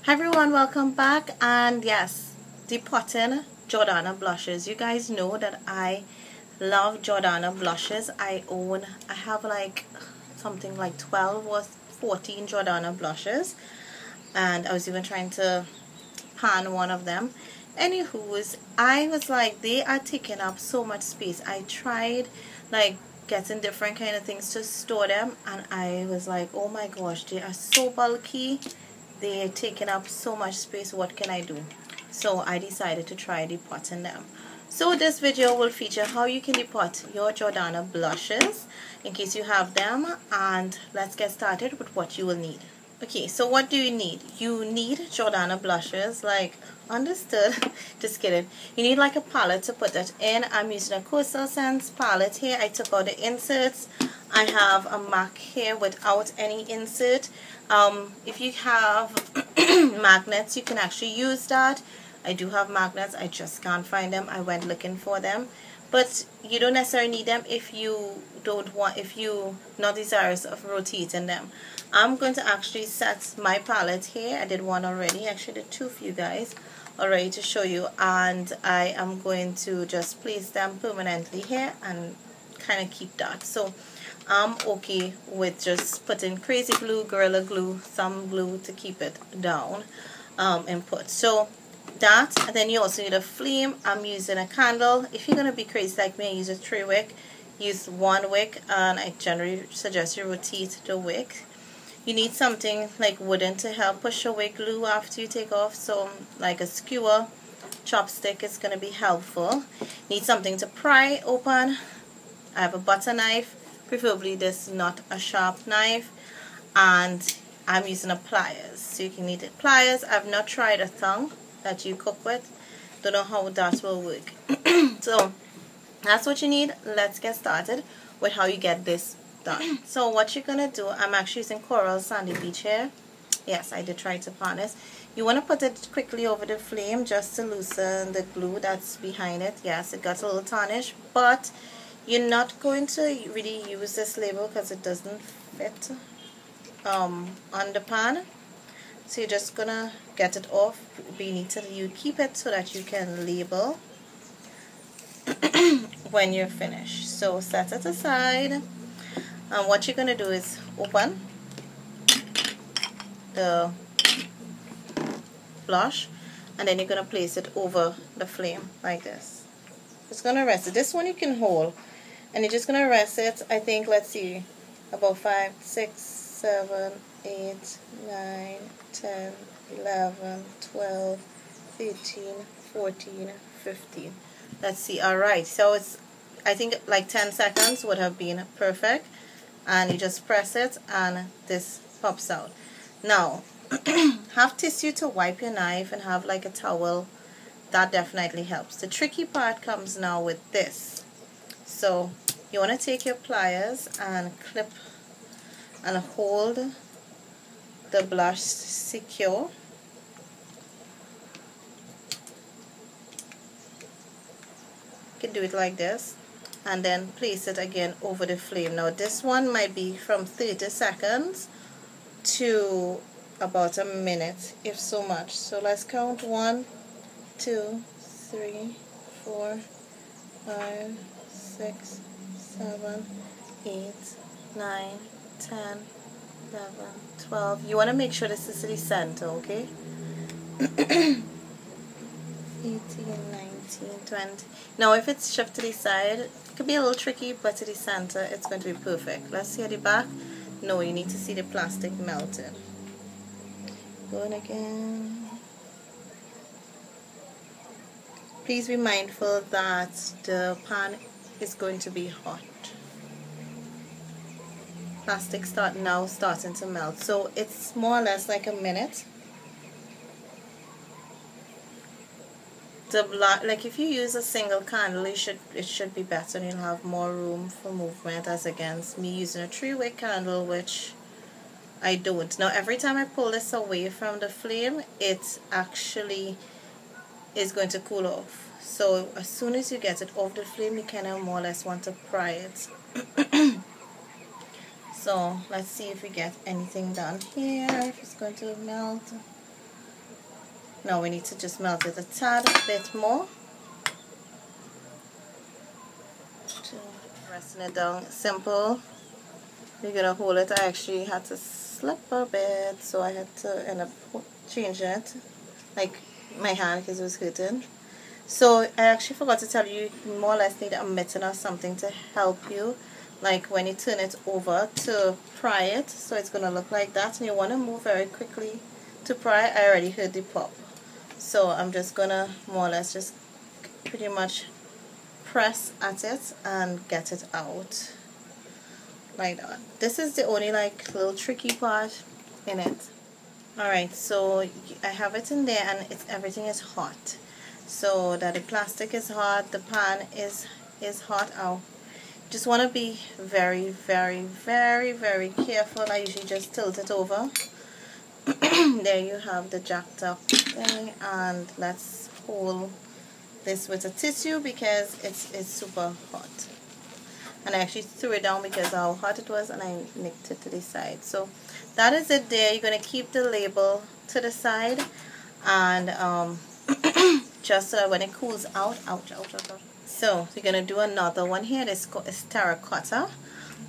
Hi everyone, welcome back. And yes, depotting Jordana blushes. You guys know that I love Jordana blushes. I have like something like 12 or 14 Jordana blushes, and I was even trying to pan one of them. Anywho's, I was like, they are taking up so much space. I tried like getting different kind of things to store them, and I was like, oh my gosh, they are so bulky. They're taking up so much space. What can I do? So I decided to try depotting them. So this video will feature how you can depot your Jordana blushes in case you have them, and let's get started with what you will need. Okay, so what do you need? You need Jordana blushes, like, understood. Just kidding. You need like a palette to put that in. I'm using a Coastal Scents palette here. I took out the inserts. I have a MAC here without any insert. If you have magnets, you can actually use that. I do have magnets. I just can't find them. I went looking for them. But you don't necessarily need them if you're not desirous of rotating them. I'm going to actually set my palette here. I did one already. I actually did two for you guys already to show you. And I am going to just place them permanently here and kind of keep that. So I'm okay with just putting crazy glue, Gorilla Glue, some glue to keep it down and put. So that, and then you also need a flame. I'm using a candle. If you're going to be crazy like me, use a 3-wick. Use 1 wick, and I generally suggest you rotate the wick. You need something like wooden to help push away glue after you take off. So like a skewer, chopstick is going to be helpful. Need something to pry open. I have a butter knife. Preferably this, not a sharp knife, and I'm using a pliers, so you can need it. Pliers. I've not tried a thong that you cook with. Don't know how that will work. So that's what you need. Let's get started with how you get this done. So what you're gonna do, I'm actually using Coral Sandy Beach here. Yes, I did try to pan this. You want to put it quickly over the flame just to loosen the glue that's behind it. Yes, it got a little tarnished, but you're not going to really use this label because it doesn't fit on the pan. So you're just gonna get it off. But you keep it so that you can label when you're finished. So set it aside. And what you're gonna do is open the blush, and then you're gonna place it over the flame like this. It's gonna rest it. This one you can hold. And you're just going to rest it, I think, let's see, about 5, 6, 7, 8, 9, 10, 11, 12, 13, 14, 15. Let's see, alright, so it's, I think like 10 seconds would have been perfect. And you just press it and this pops out. Now, have tissue to wipe your knife and have like a towel. That definitely helps. The tricky part comes now with this. So you want to take your pliers and clip and hold the blush secure. You can do it like this and then place it again over the flame. Now this one might be from 30 seconds to about a minute, if so much. So let's count 1, 2, 3, 4, 5, 6, 7, 8, 9, 10, 11, 12. You want to make sure this is to the center, okay? 18, 19, 20. Now if it's shift to the side, it could be a little tricky, but to the center it's going to be perfect. Let's see at the back. No, you need to see the plastic melted. Going again. Please be mindful that the pan is going to be hot. Plastic starting to melt, so it's more or less like a minute. Like if you use a single candle, it should be better, and you'll have more room for movement as against me using a 3-wick candle, which I don't. Now every time I pull this away from the flame, it actually is going to cool off. So as soon as you get it off the flame, you kind of more or less want to pry it. So let's see if we get anything done here, if it's going to melt. Now we need to just melt it a tad bit more. Pressing it down, simple. You're gonna hold it. I actually had to slip a bit, so I had to end up changing it, like my hand, because it was hurting. So I actually forgot to tell you, you more or less need a mitten or something to help you, like when you turn it over to pry it, so it's gonna look like that. And you want to move very quickly to pry. I already heard the pop, so I'm just gonna more or less just pretty much press at it and get it out like that. This is the only like little tricky part in it. Alright, so I have it in there, and everything is hot. So that the plastic is hot, the pan is hot. I just want to be very, very, very, very careful. I usually just tilt it over. There you have the jacked up thing, and let's hold this with a tissue because it's super hot. And I actually threw it down because how hot it was, and I nicked it to the side. So that is it there. You're going to keep the label to the side, and just so that when it cools out, ouch. So you're going to do another one here. This is terracotta,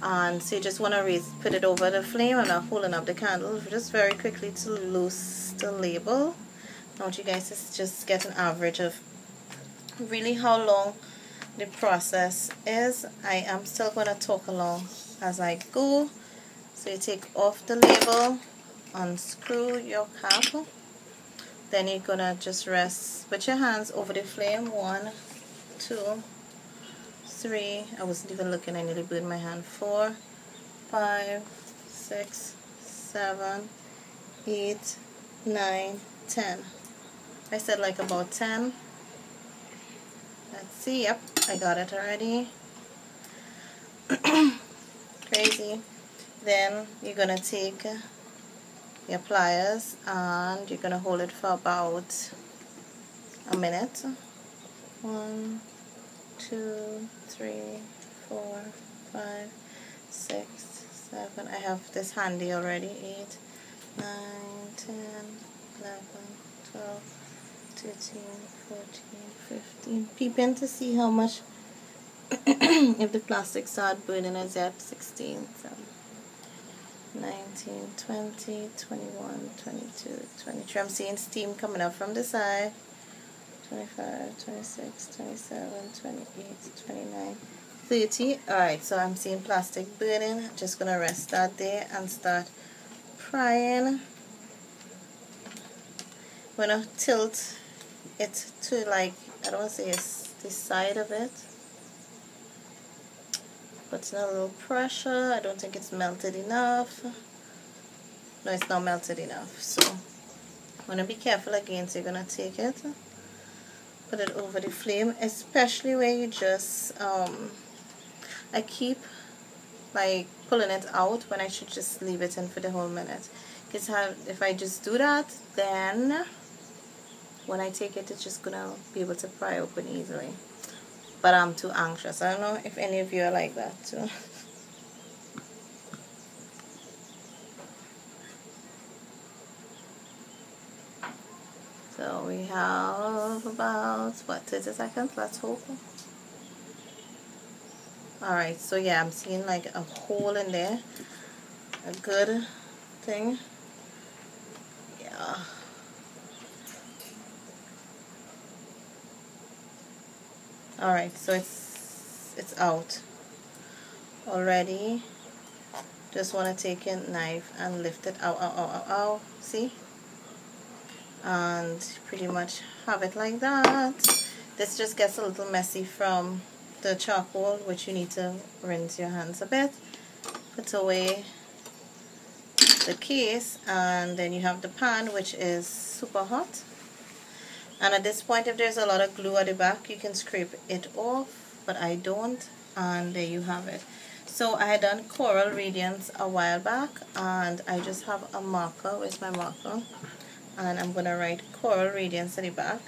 and so you just want to put it over the flame, and I'm holding up the candle just very quickly to loose the label. I want you guys to just get an average of really how long the process is. I am still going to talk along as I go. So you take off the label, unscrew your cap, then you're going to just rest with your hands over the flame. 1, 2, 3, I wasn't even looking, I nearly burned my hand. 4, 5, 6, 7, 8, 9, 10. I said like about 10. Let's see, yep, I got it already. Crazy. Then you're going to take your pliers and you're going to hold it for about a minute. 1, 2, 3, 4, 5, 6, 7. I have this handy already. 8, 9, 10, 11, 12, 13, 14, 15. Peeping to see how much if the plastic start burning as yet. 16, 19, 20, 21, 22, 23. I'm seeing steam coming up from the side. 25, 26, 27, 28, 29, 30. Alright, so I'm seeing plastic burning. I'm just going to rest that there and start prying. I'm going to tilt it to, like, I don't want to say it's the side of it. Putting a little pressure. I don't think it's melted enough. No, it's not melted enough. So I'm going to be careful again. So you're going to take it, put it over the flame, especially where you just I keep like pulling it out when I should just leave it in for the whole minute, because if I just do that, then when I take it, it's just gonna be able to pry open easily. But I'm too anxious. I don't know if any of you are like that too. So we have about, what, 30 seconds, let's hope. Alright, so yeah, I'm seeing like a hole in there. A good thing. Yeah. Alright, so it's out already. Just want to take a knife and lift it out. See? And pretty much have it like that. This just gets a little messy from the charcoal, which you need to rinse your hands a bit. Put away the case, and then you have the pan, which is super hot. And at this point, if there's a lot of glue at the back, you can scrape it off, but I don't. And there you have it. So I had done Coral Radiance a while back, and I just have a marker. Where's my marker? And I'm going to write Coral Radiance at the back.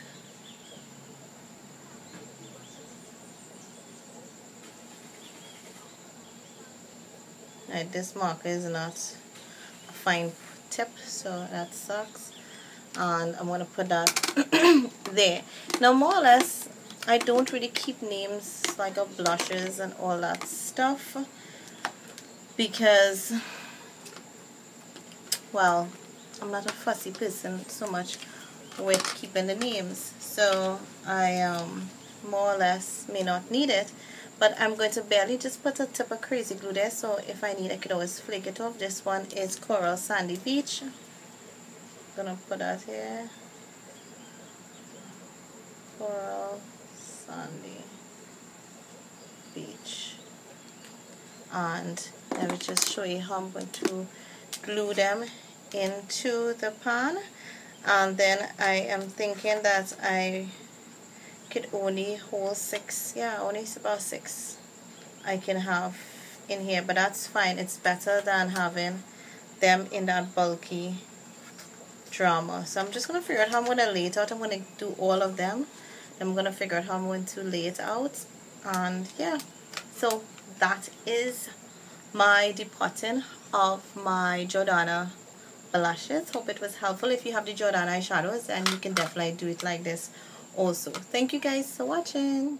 Right, this marker is not a fine tip, so that sucks. and I'm going to put that there. Now more or less I don't really keep names like of blushes and all that stuff because, well, I'm not a fussy person so much with keeping the names, so I more or less may not need it, but I'm going to barely just put a tip of crazy glue there, so if I need I could always flake it off. This one is Coral Sandy Beach. I'm gonna put that here. Coral Sandy Beach. And let me just show you how I'm going to glue them into the pan. And then I am thinking that I could only hold 6, yeah, only about 6 I can have in here, but that's fine. It's better than having them in that bulky drama. So I'm just going to figure out how I'm going to lay it out. I'm going to do all of them. I'm going to figure out how I'm going to lay it out. And yeah, so that is my depotting of my Jordana blushes. Hope it was helpful. If you have the Jordana eyeshadows, then you can definitely do it like this also. Thank you guys for watching.